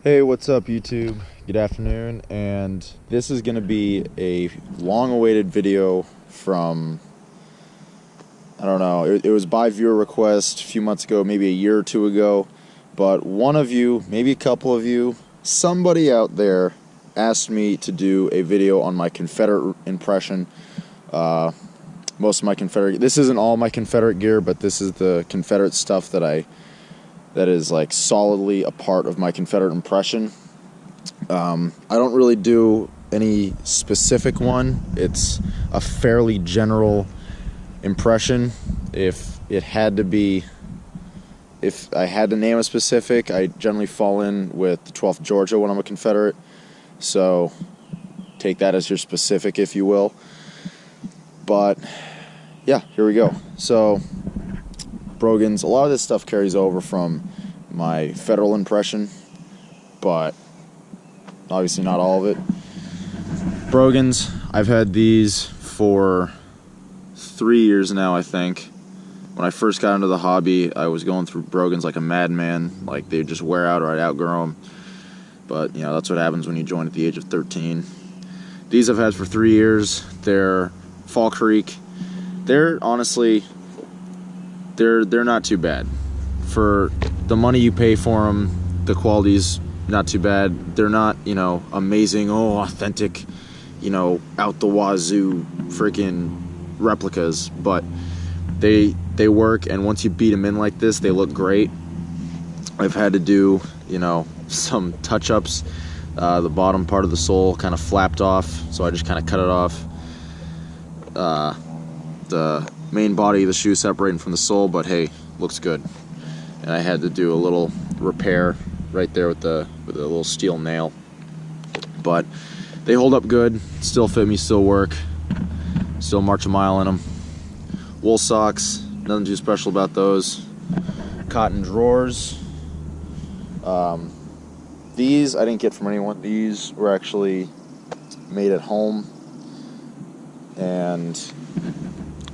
Hey, what's up YouTube? Good afternoon, and this is going to be a long-awaited video from, I don't know, it was by viewer request a few months ago, maybe a year or two ago, but one of you, maybe a couple of you, somebody out there asked me to do a video on my Confederate impression. Most of my Confederate, this isn't all my Confederate gear, but this is the Confederate stuff that is like solidly a part of my Confederate impression. I don't really do any specific one. It's a fairly general impression. If I had to name a specific, I generally fall in with the 12th Georgia when I'm a Confederate. So take that as your specific, if you will. But yeah, here we go. So Brogans, a lot of this stuff carries over from my federal impression, but obviously not all of it. Brogans, I've had these for 3 years now, I think. When I first got into the hobby, I was going through Brogans like a madman. Like, they'd just wear out or I'd outgrow them. But, you know, that's what happens when you join at the age of 13. These I've had for 3 years. They're Fall Creek. They're honestly, they're not too bad. For the money you pay for them, the quality's not too bad. They're not, you know, amazing, authentic, you know, out the wazoo freaking replicas, but they work, and once you beat them in like this, they look great. I've had to do, you know, some touch-ups. The bottom part of the sole kind of flapped off, so I just kind of cut it off. The main body of the shoe separating from the sole, but hey, looks good. And I had to do a little repair right there with a little steel nail. But they hold up good, still fit me, still work, still march a mile in them. Wool socks, nothing too special about those. Cotton drawers. These I didn't get from anyone. These were actually made at home, and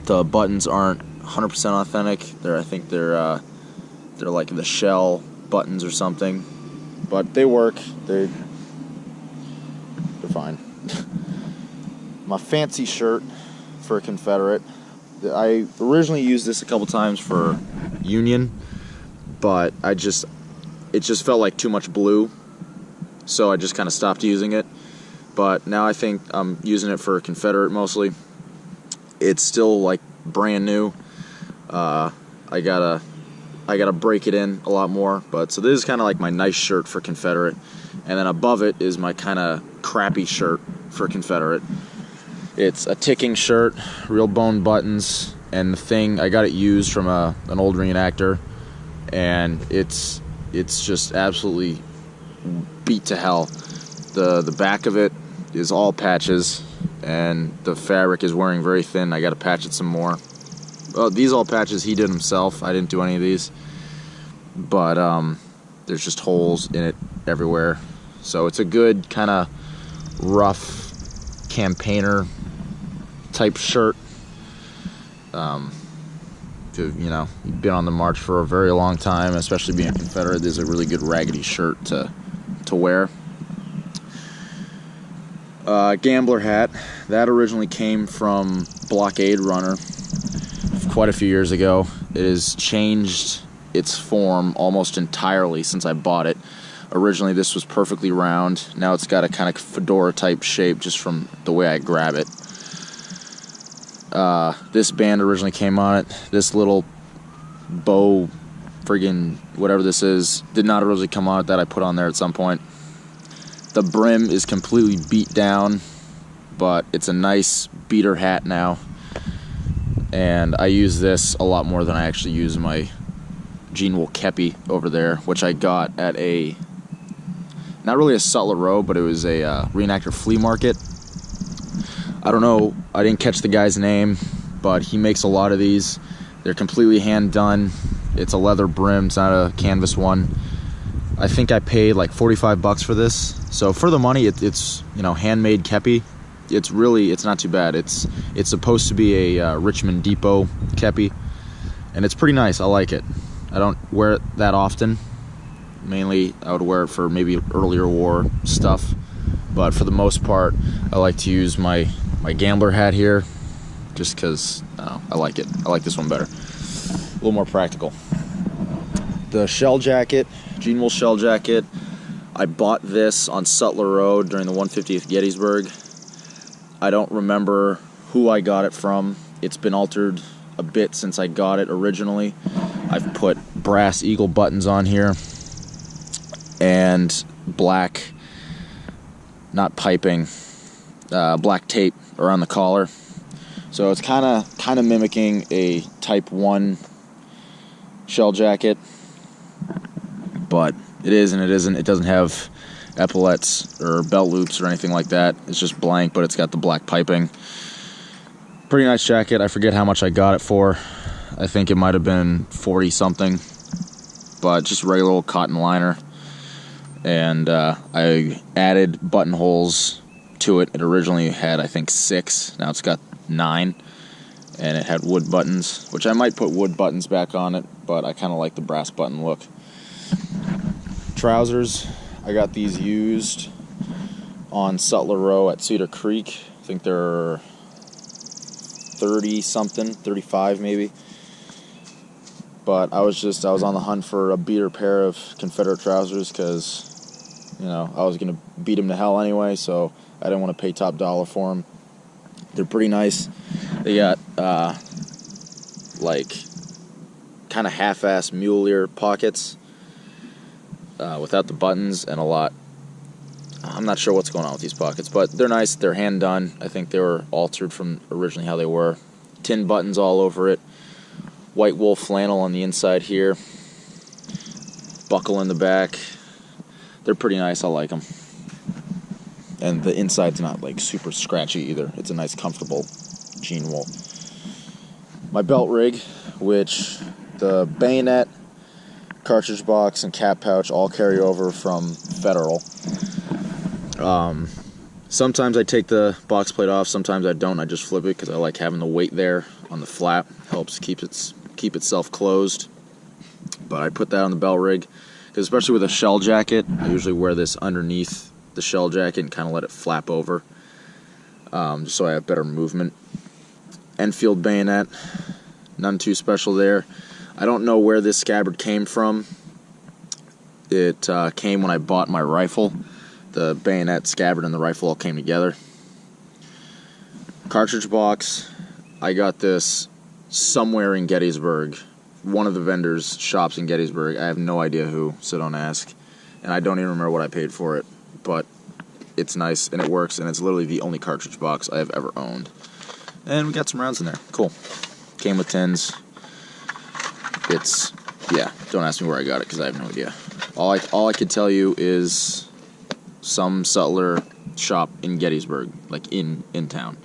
the buttons aren't 100% authentic. I think they're like the shell buttons or something, but they work. They're fine. My fancy shirt for a Confederate. I originally used this a couple times for Union, but it just felt like too much blue, so I just kind of stopped using it. But now I think I'm using it for Confederate mostly. It's still like brand new. I gotta break it in a lot more, but so this is kind of like my nice shirt for Confederate, and then above it is my kind of crappy shirt for Confederate. It's a ticking shirt, real bone buttons, and the thing, I got it used from an old reenactor, and it's just absolutely beat to hell. The back of it is all patches, and the fabric is wearing very thin. I gotta patch it some more. Oh, these all patches he did himself. I didn't do any of these, but there's just holes in it everywhere. So it's a good kind of rough campaigner type shirt. You know, you've been on the march for a very long time, especially being a Confederate. This is a really good raggedy shirt to wear. Gambler hat. That originally came from Blockade Runner quite a few years ago. It has changed its form almost entirely since I bought it. Originally this was perfectly round. Now it's got a kind of fedora type shape just from the way I grab it. This band originally came on it. This little bow friggin' whatever this is did not originally come on it. That I put on there at some point. The brim is completely beat down, but it's a nice beater hat now. And I use this a lot more than I actually use my jean wool kepi over there, which I got at not really a Sutler Row, but it was a reenactor flea market. I don't know, I didn't catch the guy's name, but he makes a lot of these. They're completely hand done. It's a leather brim, it's not a canvas one. I think I paid like 45 bucks for this. So for the money, it's you know, handmade kepi. It's not too bad. It's supposed to be a Richmond Depot kepi, and it's pretty nice. I like it. I don't wear it that often, Mainly, I would wear it for maybe earlier war stuff. But for the most part, I like to use my gambler hat here, just because I like it. I like this one better. A little more practical. The shell jacket, jean wool shell jacket. I bought this on Sutler Road during the 150th Gettysburg. I don't remember who I got it from. It's been altered a bit since I got it originally. I've put brass eagle buttons on here and black, not piping, black tape around the collar. So it's kind of mimicking a Type 1 shell jacket, but it is and it isn't. It doesn't have epaulets or belt loops or anything like that. It's just blank, but it's got the black piping. Pretty nice jacket. I forget how much I got it for. I think it might have been 40 something, but just regular old cotton liner. And I added buttonholes to it. It originally had, I think, 6. Now it's got 9. And it had wood buttons, which I might put wood buttons back on it, but I kind of like the brass button look. Trousers, I got these used on Sutler Row at Cedar Creek. I think they're 30 something, 35 maybe. But I was on the hunt for a beater pair of Confederate trousers because, I was going to beat them to hell anyway, so I didn't want to pay top dollar for them. They're pretty nice. They got, kind of half-ass mule ear pockets without the buttons and a lot. I'm not sure what's going on with these pockets, but they're nice. They're hand-done. I think they were altered from originally how they were. Tin buttons all over it. White wool flannel on the inside here. Buckle in the back. They're pretty nice. I like them. And the inside's not super scratchy either. It's a nice comfortable jean wool. My belt rig, which the bayonet, cartridge box, and cap pouch all carry over from Federal. Sometimes I take the box plate off, sometimes I don't. I just flip it because I like having the weight there on the flap. Helps keep itself closed. But I put that on the belt rig because especially with a shell jacket, I usually wear this underneath the shell jacket and kind of let it flap over, just so I have better movement. Enfield bayonet, none too special there. I don't know where this scabbard came from. It came when I bought my rifle. The bayonet, scabbard, and the rifle all came together. Cartridge box, I got this somewhere in Gettysburg. One of the vendors' shops in Gettysburg. I have no idea who, so don't ask. And I don't even remember what I paid for it. But it's nice, and it works, and it's literally the only cartridge box I have ever owned. And we got some rounds in there. Cool. Came with tins. Don't ask me where I got it, because I have no idea. All I could tell you is some sutler shop in Gettysburg, in town.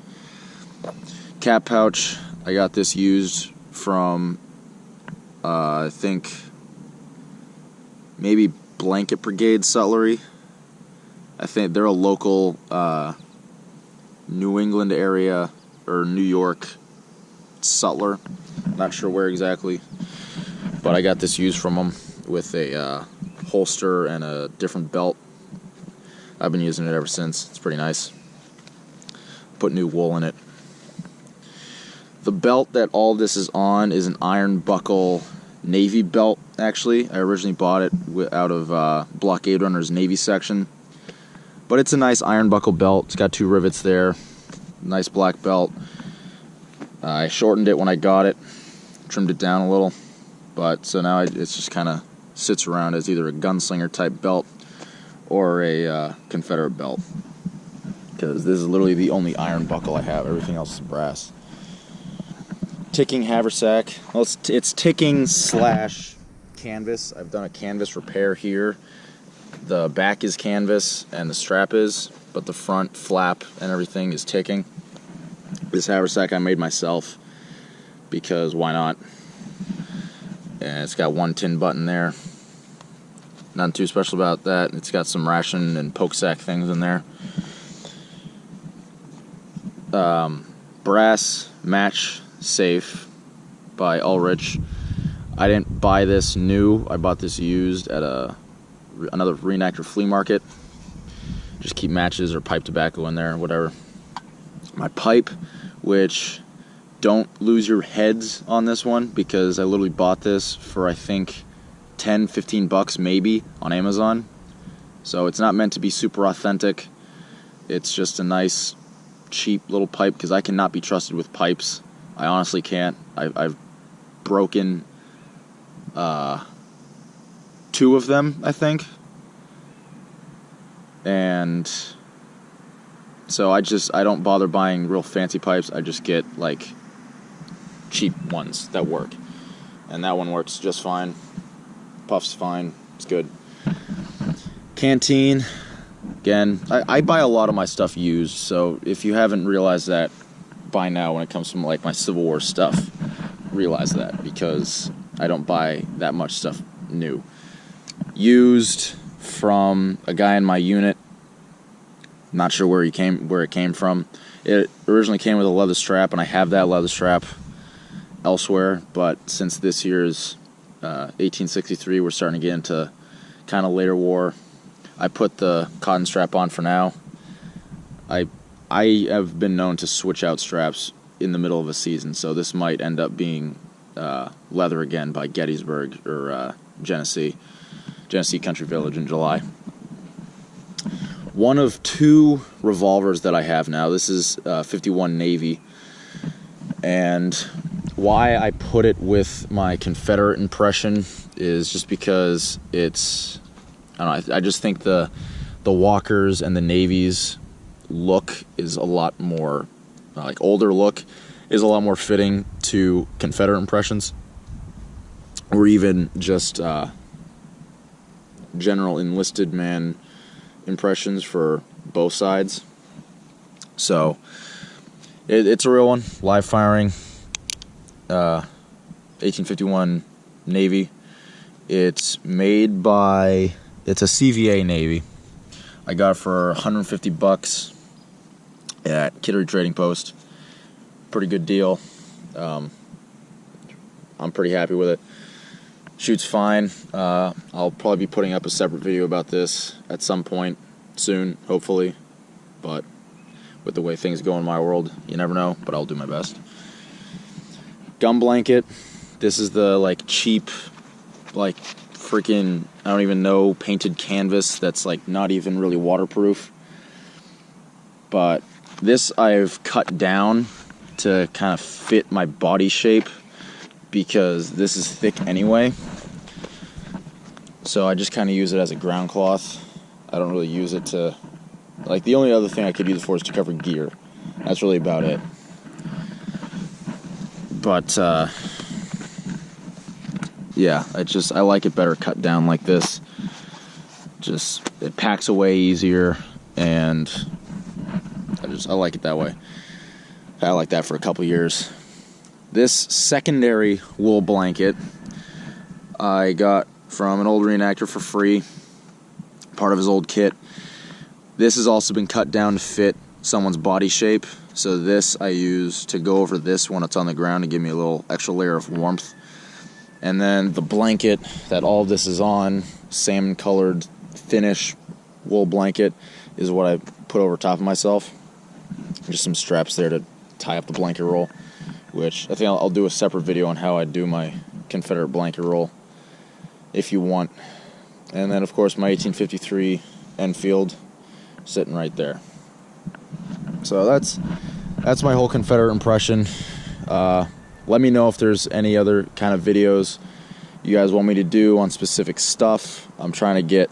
Cap pouch, I got this used from, I think, maybe Blanket Brigade Sutlery. I think they're a local New England area, or New York sutler. Not sure where exactly, but I got this used from them with a holster and a different belt. I've been using it ever since. It's pretty nice. Put new wool in it. The belt that all this is on is an iron buckle Navy belt, actually. I originally bought it out of Blockade Runner's Navy section. But it's a nice iron buckle belt. It's got 2 rivets there. Nice black belt. I shortened it when I got it. Trimmed it down a little. But so now it's just kind of sits around as either a gunslinger type belt or a Confederate belt, because this is literally the only iron buckle I have. Everything else is brass. Ticking haversack. Well, it's ticking / canvas. I've done a canvas repair here. The back is canvas and the strap is, but the front flap and everything is ticking. This haversack I made myself because why not? And it's got 1 tin button there. Nothing too special about that. It's got some ration and poke sack things in there. Brass match safe by Ulrich. I didn't buy this new. I bought this used at a another reenactor flea market. Just keep matches or pipe tobacco in there, whatever. My pipe, which don't lose your heads on this one, because I literally bought this for I think 10-15 bucks maybe on Amazon. So it's not meant to be super authentic. It's just a nice cheap little pipe, because I cannot be trusted with pipes. I honestly can't. I've broken 2 of them, I think. And so I don't bother buying real fancy pipes. I just get like cheap ones that work. And that one works just fine. Puffs fine. It's good. Canteen. Again, I buy a lot of my stuff used, so if you haven't realized that by now when it comes from like my Civil War stuff, realize that, because I don't buy that much stuff new. Used from a guy in my unit. Not sure where it came from. It originally came with a leather strap, and I have that leather strap elsewhere, but since this year's 1863, we're starting to get into kind of later war. I put the cotton strap on for now. I have been known to switch out straps in the middle of a season, so this might end up being leather again by Gettysburg or Genesee Country Village in July. One of 2 revolvers that I have now. This is 51 Navy, and why I put it with my Confederate impression is just because it's, I don't know, I just think the Walkers and the Navy's look is a lot more, like older look, is a lot more fitting to Confederate impressions, or even just general enlisted man impressions for both sides. So it's a real one, live firing, 1851 Navy. It's made by, it's a CVA Navy. I got it for 150 bucks at Kittery Trading Post. Pretty good deal. I'm pretty happy with it. Shoots fine. I'll probably be putting up a separate video about this at some point soon, hopefully. But with the way things go in my world, you never know, but I'll do my best. Gun blanket. This is the like cheap, like freaking, I don't even know, painted canvas that's like not even really waterproof. But this I've cut down to kind of fit my body shape, because this is thick anyway. So I just kind of use it as a ground cloth. I don't really use it to, like, the only other thing I could use it for is to cover gear. That's really about it. But yeah, I like it better cut down like this. Just, it packs away easier, and I like it that way. I like that for a couple years. This secondary wool blanket I got from an old reenactor for free, part of his old kit. This has also been cut down to fit someone's body shape. So this I use to go over this when it's on the ground to give me a little extra layer of warmth. And then the blanket that all of this is on, salmon colored thinnish wool blanket, is what I put over top of myself. Just some straps there to tie up the blanket roll, which I think I'll do a separate video on how I do my Confederate blanket roll if you want. And then of course my 1853 Enfield sitting right there. So that's my whole Confederate impression. Let me know if there's any other kind of videos you guys want me to do on specific stuff. I'm trying to get,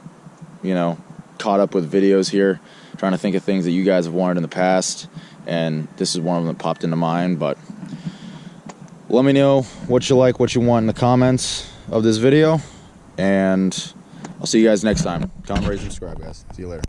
caught up with videos here, trying to think of things that you guys have wanted in the past, and this is one of them that popped into mind. But let me know what you like, what you want in the comments of this video, and I'll see you guys next time. Comment, rate, subscribe, guys. See you later.